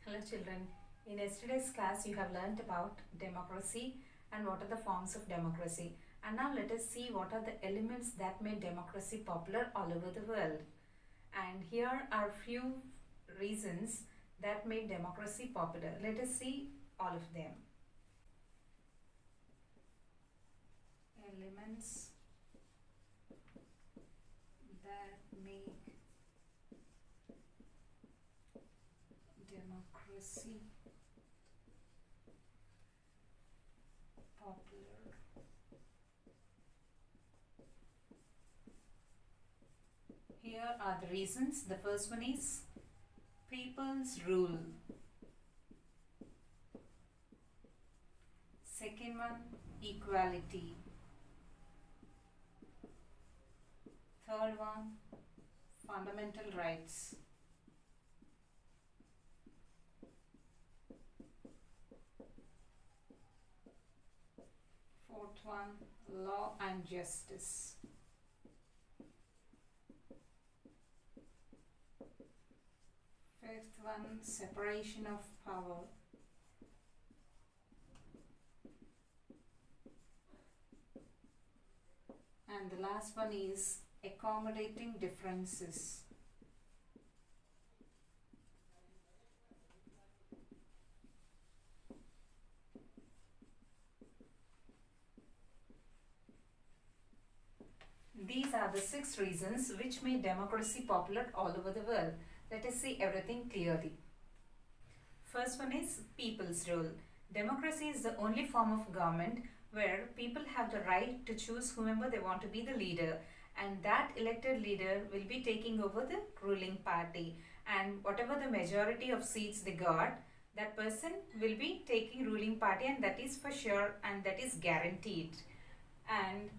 Hello children, in yesterday's class you have learnt about democracy and what are the forms of democracy. And now let us see what are the elements that made democracy popular all over the world. And here are few reasons that made democracy popular. Let us see all of them. Elements that make democracy popular. Here are the reasons. The first one is people's rule. Second one, equality. Third one, fundamental rights. Fourth one, law and justice. Fifth one, separation of power. And the last one is accommodating differences. These are the 6 reasons which made democracy popular all over the world. Let us see everything clearly. First one is people's rule. Democracy is the only form of government where people have the right to choose whomever they want to be the leader, and that elected leader will be taking over the ruling party, and whatever the majority of seats they got, that person will be taking ruling party, and that is for sure and that is guaranteed. And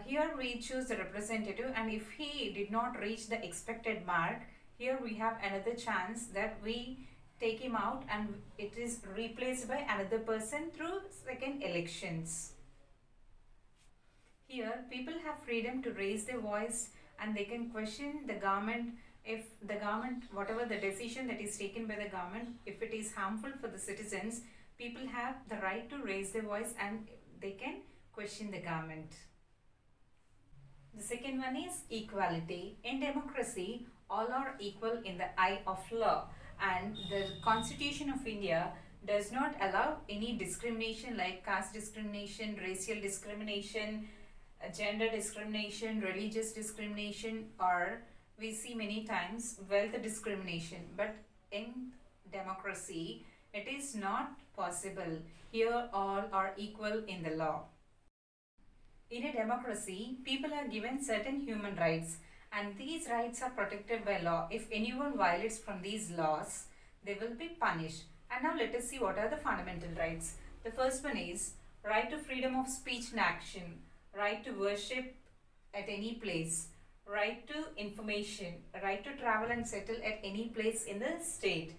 here we choose the representative, and if he did not reach the expected mark, here we have another chance that we take him out and it is replaced by another person through second elections. Here people have freedom to raise their voice and they can question the government if the government, whatever the decision that is taken by the government, if it is harmful for the citizens, people have the right to raise their voice and they can question the government. The second one is equality. In democracy, all are equal in the eye of law, and the Constitution of India does not allow any discrimination like caste discrimination, racial discrimination, gender discrimination, religious discrimination, or we see many times wealth discrimination. But in democracy, it is not possible. Here all are equal in the law. In a democracy, people are given certain human rights, and these rights are protected by law. If anyone violates from these laws, they will be punished. And now let us see what are the fundamental rights. The first one is right to freedom of speech and action, right to worship at any place, right to information, right to travel and settle at any place in the state,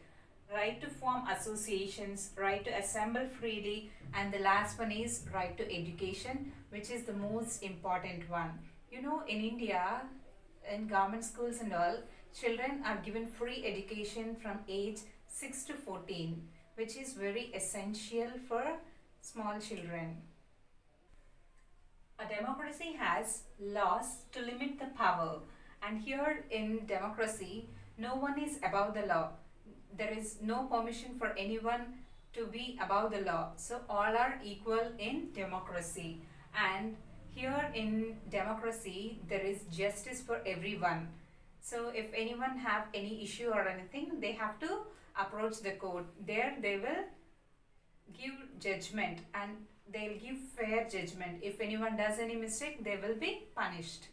right to form associations, right to assemble freely, and the last one is right to education, which is the most important one. You know, in India, in government schools and all, children are given free education from age 6 to 14, which is very essential for small children. A democracy has laws to limit the power, and here in democracy, no one is above the law. There is no permission for anyone to be above the law. So all are equal in democracy. And here in democracy, there is justice for everyone. So if anyone have any issue or anything, they have to approach the court. There they will give judgment and they'll give fair judgment. If anyone does any mistake, they will be punished.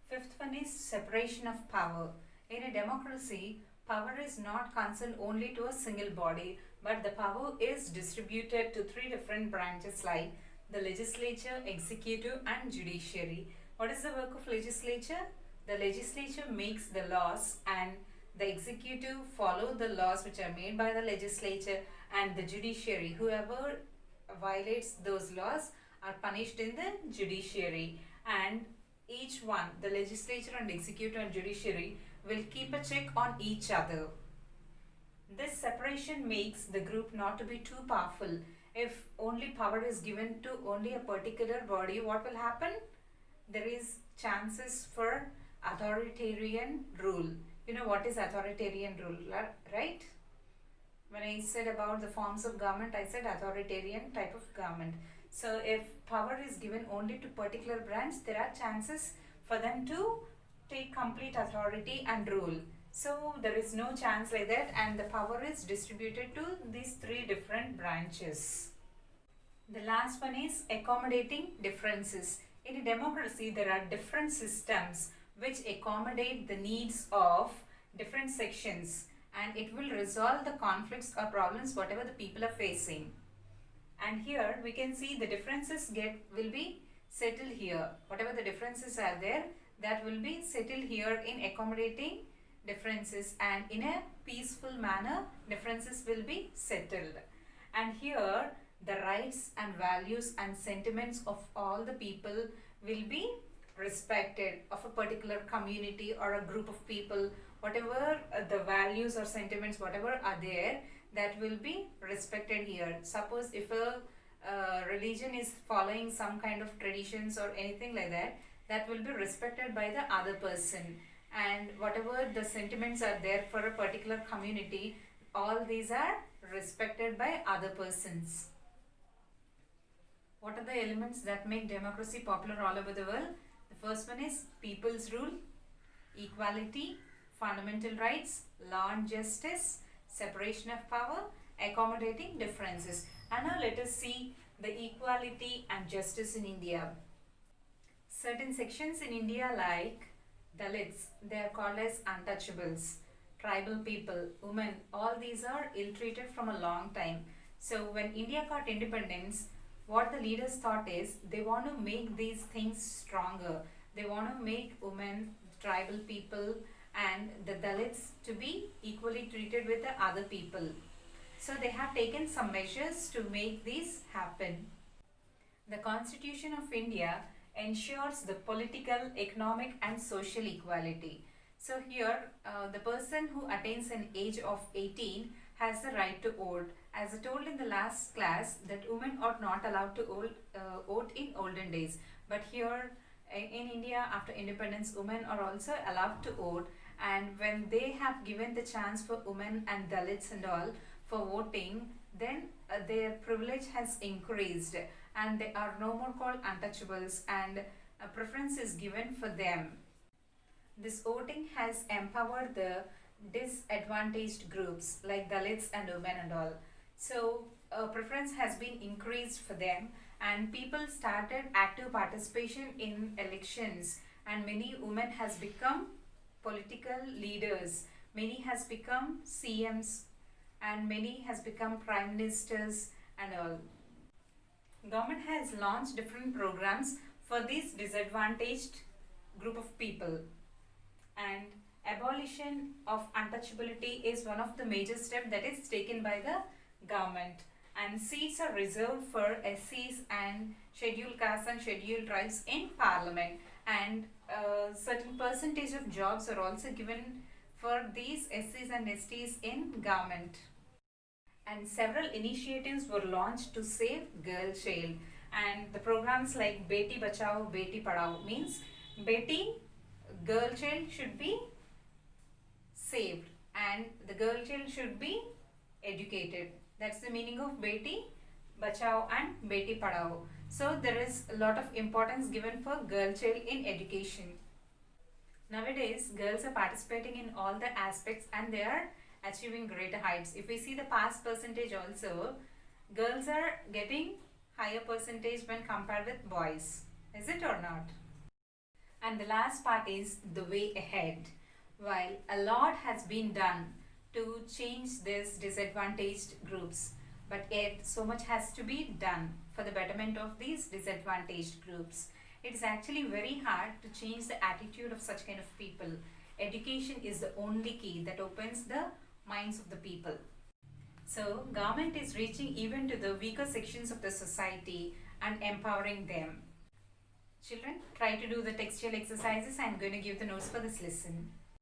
Fifth one is separation of power. In a democracy, power is not concerned only to a single body, but the power is distributed to 3 different branches like the legislature, executive and judiciary. What is the work of legislature? The legislature makes the laws and the executive follow the laws which are made by the legislature, and the judiciary, whoever violates those laws are punished in the judiciary. And each one, the legislature and executive and judiciary, will keep a check on each other. This separation makes the group not to be too powerful. If only power is given to only a particular body, what will happen? There is chances for authoritarian rule. You know what is authoritarian rule, right? When I said about the forms of government, I said authoritarian type of government. So if power is given only to particular branch, there are chances for them to take complete authority and rule. So there is no chance like that, and the power is distributed to these three different branches. The last one is accommodating differences. In a democracy, there are different systems which accommodate the needs of different sections, and it will resolve the conflicts or problems whatever the people are facing. And here we can see the differences will be settled here. Whatever the differences are there, that will be settled here in accommodating differences, and in a peaceful manner differences will be settled. And here the rights and values and sentiments of all the people will be respected, of a particular community or a group of people. Whatever the values or sentiments whatever are there, that will be respected here. Suppose if a religion is following some kind of traditions or anything like that, that will be respected by the other person. And whatever the sentiments are there for a particular community, all these are respected by other persons. What are the elements that make democracy popular all over the world? The first one is people's rule, equality, fundamental rights, law and justice, separation of power, accommodating differences. And now let us see the equality and justice in India. Certain sections in India like Dalits, they are called as untouchables. Tribal people, women, all these are ill-treated from a long time. So when India got independence, what the leaders thought is they want to make these things stronger. They want to make women, tribal people and the Dalits to be equally treated with the other people. So they have taken some measures to make this happen. The Constitution of India ensures the political, economic and social equality. So here the person who attains an age of 18 has the right to vote. As I told in the last class that women are not allowed to vote in olden days. But here in India after independence, women are also allowed to vote. And when they have given the chance for women and Dalits and all for voting, then their privilege has increased and they are no more called untouchables, and a preference is given for them. This voting has empowered the disadvantaged groups like Dalits and women and all. So preference has been increased for them, and people started active participation in elections, and many women has become political leaders, many has become CMs, and many has become prime ministers and all. Government has launched different programs for this disadvantaged group of people, and abolition of untouchability is one of the major steps that is taken by the government, and seats are reserved for SCs and scheduled castes and scheduled tribes in parliament, and a certain percentage of jobs are also given for these SCs and STs in government. And several initiatives were launched to save girl child, and the programs like Beti Bachao, Beti Padhao means Beti, girl child should be saved and the girl child should be educated. That's the meaning of Beti Bachao and Beti Padhao. So there is a lot of importance given for girl child in education. Nowadays, girls are participating in all the aspects and they are achieving greater heights. If we see the past percentage also, girls are getting higher percentage when compared with boys. Is it or not? And the last part is the way ahead. While a lot has been done to change these disadvantaged groups, but yet so much has to be done for the betterment of these disadvantaged groups. It is actually very hard to change the attitude of such kind of people. Education is the only key that opens the minds of the people. So government is reaching even to the weaker sections of the society and empowering them. Children, try to do the textual exercises. I am going to give the notes for this lesson.